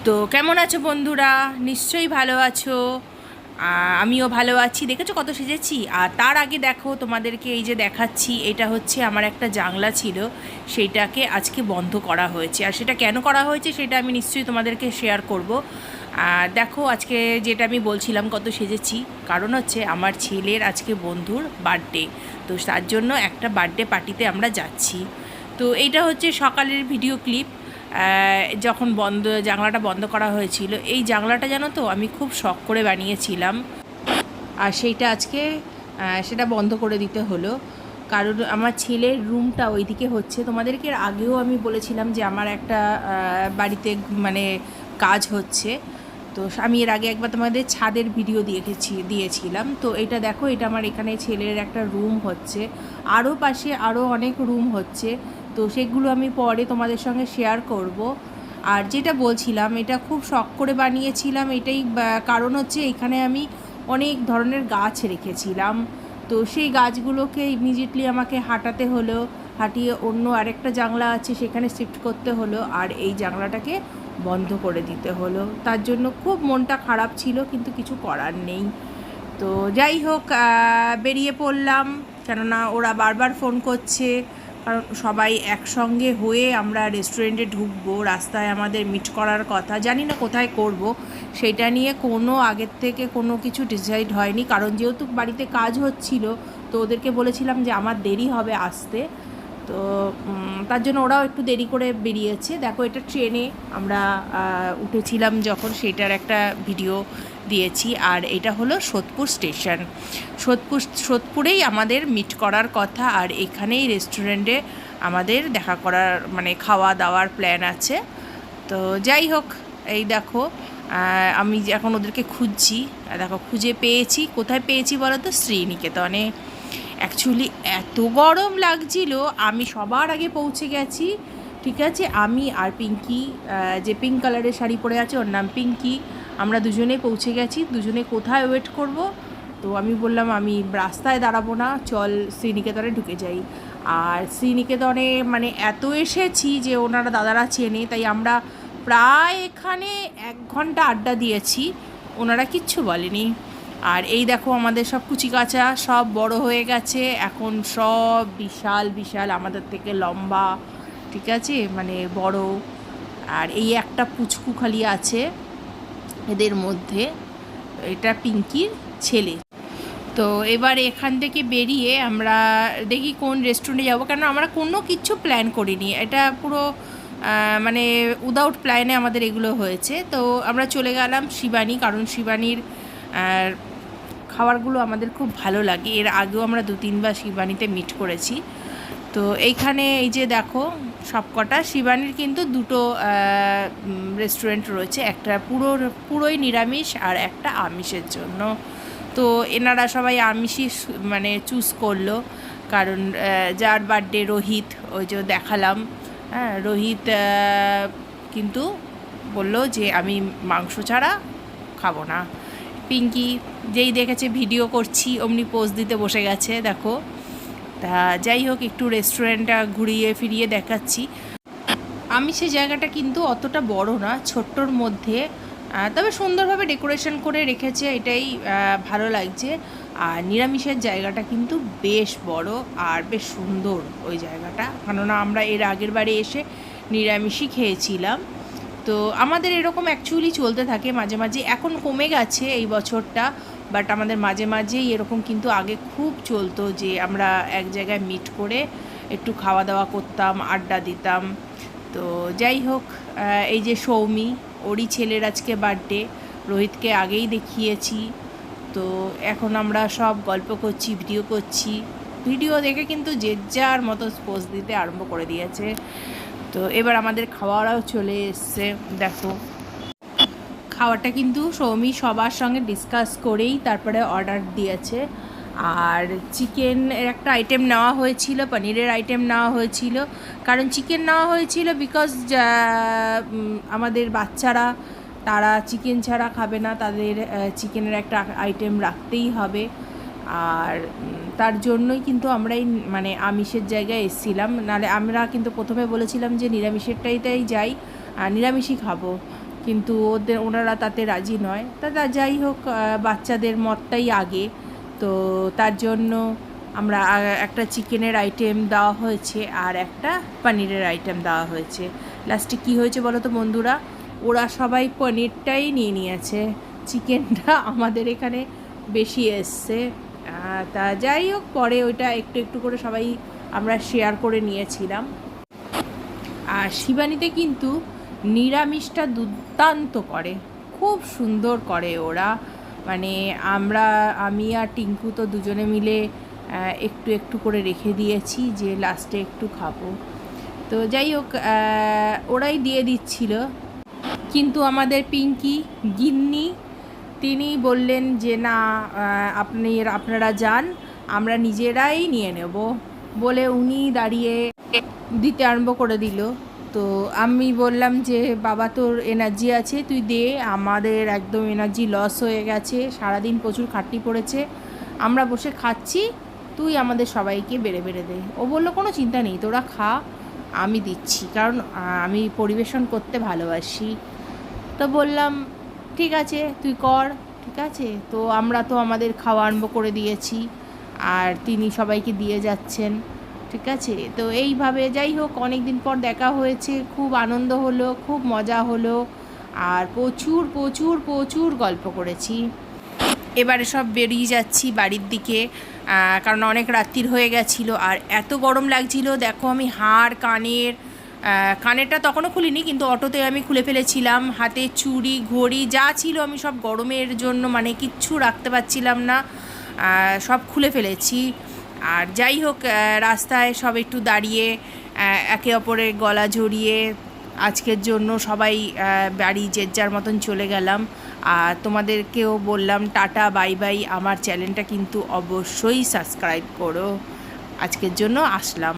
তো কেমন আছো বন্ধুরা? নিশ্চয়ই ভালো আছো। আমিও ভালো আছি। দেখেছো কত সেজেছি? আর তার আগে দেখো, তোমাদেরকে এই যে দেখাচ্ছি, এটা হচ্ছে আমার একটা জানলা ছিল, সেইটাকে আজকে বন্ধ করা হয়েছে। আর সেটা কেন করা হয়েছে সেটা আমি নিশ্চয়ই তোমাদেরকে শেয়ার করব। দেখো আজকে যেটা আমি বলছিলাম কত সেজেছি, কারণ হচ্ছে আমার ছেলের আজকে বন্ধুর বার্থডে। তো তার জন্য একটা বার্থডে পার্টিতে আমরা যাচ্ছি। তো এইটা হচ্ছে সকালের ভিডিও ক্লিপ। যখন জানলাটা বন্ধ করা হয়েছিল, এই জানলাটা জানো তো আমি খুব শখ করে বানিয়েছিলাম। আর সেইটা আজকে সেটা বন্ধ করে দিতে হলো, কারণ আমার ছেলের রুমটা ওইদিকে হচ্ছে। তোমাদেরকে এর আগেও আমি বলেছিলাম যে আমার একটা বাড়িতে মানে কাজ হচ্ছে। তো আমি এর আগে একবার তোমাদের ছাদের ভিডিও দিয়েছিলাম। তো এটা দেখো, এটা আমার এখানে ছেলের একটা রুম হচ্ছে, আরও পাশে আরও অনেক রুম হচ্ছে। তো সেগুলো আমি পরে তোমাদের সঙ্গে শেয়ার করব। আর যেটা বলছিলাম, এটা খুব শখ করে বানিয়েছিলাম, এটাই কারণ হচ্ছে এখানে আমি অনেক ধরনের গাছ রেখেছিলাম। তো সেই গাছগুলোকে ইমিডিয়েটলি আমাকে হাঁটাতে হলো, হাঁটিয়ে অন্য আরেকটা জানলা আছে সেখানে শিফট করতে হলো, আর এই জানলাটাকে বন্ধ করে দিতে হলো। তার জন্য খুব মনটা খারাপ ছিল, কিন্তু কিছু করার নেই। তো যাই হোক, বেরিয়ে পড়লাম, কেননা ওরা বারবার ফোন করছে, কারণ সবাই একসঙ্গে হয়ে আমরা রেস্টুরেন্টে ঢুকবো। রাস্তায় আমাদের মিট করার কথা, জানি না কোথায় করব, সেটা নিয়ে কোনো আগের থেকে কোনো কিছু ডিসাইড হয়নি। কারণ যেহেতু বাড়িতে কাজ হচ্ছিল, তো ওদেরকে বলেছিলাম যে আমার দেরি হবে আসতে। তো তার জন্য ওরাও একটু দেরি করে বেরিয়েছে। দেখো, এটা ট্রেনে আমরা উঠেছিলাম যখন, সেটার একটা ভিডিও দিয়েছি। আর এটা হলো সোদপুর স্টেশন। সোদপুরেই আমাদের মিট করার কথা, আর এখানেই রেস্টুরেন্টে আমাদের দেখা করার মানে খাওয়া দাওয়ার প্ল্যান আছে। তো যাই হোক, এই দেখো, আমি এখন ওদেরকে খুঁজছি। দেখো, খুঁজে পেয়েছি। কোথায় পেয়েছি বলো তো? শ্রীনিকেতনে। অ্যাকচুয়ালি এত গরম লাগছিল, আমি সবার আগে পৌঁছে গেছি। ঠিক আছে, আমি আর পিঙ্কি, যে পিঙ্ক কালারের শাড়ি পরে আছে ওর নাম পিঙ্কি, আমরা দুজনে পৌঁছে গেছি। দুজনে কোথায় ওয়েট করব? তো আমি বললাম আমি রাস্তায় দাঁড়াবো না, চল শ্রীনিকেতনে ঢুকে যাই। আর শ্রীনিকেতনে মানে এত এসেছি যে ওনারা দাদারা চেনে, তাই আমরা প্রায় এখানে 1 ঘন্টা আড্ডা দিয়েছি, ওনারা কিচ্ছু বলেনি। আর এই দেখো, আমাদের সব কুচিকাচা সব বড় হয়ে গেছে এখন, সব বিশাল বিশাল, আমাদের থেকে লম্বা, ঠিক আছে, মানে বড়। আর এই একটা পুচকু খালি আছে এদের মধ্যে, এটা পিঙ্কির ছেলে। তো এবার এখান থেকে বেরিয়ে আমরা দেখি কোন রেস্টুরেন্টে যাবো, কেন আমরা কোনো কিছু প্ল্যান করিনি, এটা পুরো মানে উইদাউট প্ল্যানে আমাদের এগুলো হয়েছে। তো আমরা চলে গেলাম শিবানী, কারণ শিবানীর খাবারগুলো আমাদের খুব ভালো লাগে। এর আগেও আমরা 2-3বার শিবানীতে মিট করেছি। তো এইখানে এই যে দেখো, সবকটা শিবানীর কিন্তু দুটো রেস্টুরেন্ট রয়েছে, একটা পুরোই নিরামিষ আর একটা আমিষের জন্য। তো এনারা সবাই আমিষই মানে চুজ করলো, কারণ যার বার্থডে রোহিত, ওই যে দেখালাম, হ্যাঁ রোহিত কিন্তু বললো যে আমি মাংস ছাড়া খাবো না। পিঙ্কি যেই দেখেছে ভিডিও করছি অমনি পোজ দিতে বসে গেছে, দেখো। তা যাই হোক, একটু রেস্টুরেন্টটা ঘুরিয়ে ফিরিয়ে দেখাচ্ছি। আমি সেই জায়গাটা কিন্তু অতটা বড় না, ছোট্টর মধ্যে, তবে সুন্দরভাবে ডেকোরেশন করে রেখেছে, এটাই ভালো লাগছে। আর নিরামিষের জায়গাটা কিন্তু বেশ বড় আর বেশ সুন্দর ওই জায়গাটা, কেননা আমরা এর আগের বারে এসে নিরামিষই খেয়েছিলাম। তো আমাদের এরকম অ্যাকচুয়ালি চলতে থাকে মাঝে মাঝে, এখন কমে গেছে এই বছরটা, বাট আমাদের মাঝে মাঝেই এরকম কিন্তু আগে খুব চলতো, যে আমরা এক জায়গায় মিট করে একটু খাওয়া দাওয়া করতাম, আড্ডা দিতাম। তো যাই হোক, এই যে সৌমি, ওরই ছেলের আজকে বার্থডে, রোহিতকে আগেই দেখিয়েছি। তো এখন আমরা সব গল্প করছি, ভিডিও করছি। ভিডিও দেখে কিন্তু যে যার মতো পোজ দিতে আরম্ভ করে দিয়েছে। তো এবার আমাদের খাওয়াটাও চলে এসছে। দেখো, খাওয়াটা কিন্তু সৌমি সবার সঙ্গে ডিসকাস করেই তারপরে অর্ডার দিয়েছে। আর চিকেনের একটা আইটেম নেওয়া হয়েছিল, পনিরের আইটেম নেওয়া হয়েছিল, কারণ চিকেন নেওয়া হয়েছিল বিকজ আমাদের বাচ্চারা তারা চিকেন ছাড়া খাবে না, তাদের চিকেনের একটা আইটেম রাখতেই হবে। আর তার জন্যই কিন্তু আমরাই মানে আমিষের জায়গায় এসেছিলাম, নাহলে আমরা কিন্তু প্রথমে বলেছিলাম যে নিরামিষেরটাইতেই যাই আর নিরামিষই খাবো, কিন্তু ওনারা তাতে রাজি নয়। তা যাই হোক, বাচ্চাদের মতটাই আগে, তো তার জন্য আমরা একটা চিকেনের আইটেম দেওয়া হয়েছে আর একটা পনিরের আইটেম দেওয়া হয়েছে। লাস্টে কী হয়েছে বলো তো বন্ধুরা, ওরা সবাই পনিরটাই নিয়ে নিয়েছে, চিকেনটা আমাদের এখানে বেশি এসছে। তা যাই হোক, পরে ওইটা একটু একটু করে সবাই আমরা শেয়ার করে নিয়েছিলাম। আর শিবানীতে কিন্তু নিরামিষটা দুর্দান্ত করে, খুব সুন্দর করে ওরা। মানে আমি আর টিঙ্কু তো দুজনে মিলে একটু একটু করে রেখে দিয়েছি যে লাস্টে একটু খাবো। তো যাই হোক, ওরাই দিয়ে দিচ্ছিল। কিন্তু আমাদের গিন্নি তিনি বললেন যে না, আপনারা যান, আমরা নিজেরাই নিয়ে নেব বলে উনি দাঁড়িয়ে দিতে আরম্ভ করে দিল। তো আমি বললাম যে বাবা, তোর এনার্জি আছে, তুই দে, আমাদের একদম এনার্জি লস হয়ে গেছে, সারাদিন প্রচুর খাটনি পড়েছে, আমরা বসে খাচ্ছি, তুই আমাদের সবাইকে বেড়ে বেড়ে দে। ও বললো কোনো চিন্তা নেই, তোরা খা, আমি দিচ্ছি, কারণ আমি পরিবেশন করতে ভালোবাসি। তো বললাম ঠিক আছে, তুই কর, ঠিক আছে। তো আমরা তো আমাদের খাওয়া আরম্ভ করে দিয়েছি, আর তিনি সবাইকে দিয়ে যাচ্ছেন, ঠিক আছে। তো এইভাবে যাই হোক, অনেক দিন পর দেখা হয়েছে, খুব আনন্দ হলো, খুব মজা হলো, আর প্রচুর প্রচুর প্রচুর গল্প করেছি। এবারে সব বেরিয়ে যাচ্ছি বাড়ির দিকে, কারণ অনেক রাত্রির হয়ে গেছিলো আর এত গরম লাগছিলো। দেখো আমি হাড়, কানেরটা তখনও খুলিনি, কিন্তু অটোতে আমি খুলে ফেলেছিলাম, হাতে চুড়ি, ঘড়ি যা ছিল আমি সব গরমের জন্য মানে কিচ্ছু রাখতে পারছিলাম না, সব খুলে ফেলেছি। আর যাই হোক, রাস্তায় সব একটু দাঁড়িয়ে একে অপরের গলা জড়িয়ে আজকের জন্য সবাই বাড়ি যে যার মতন চলে গেলাম। আর তোমাদেরকেও বললাম টাটা, বাই বাই। আমার চ্যানেলটা কিন্তু অবশ্যই সাবস্ক্রাইব করো। আজকের জন্য আসলাম।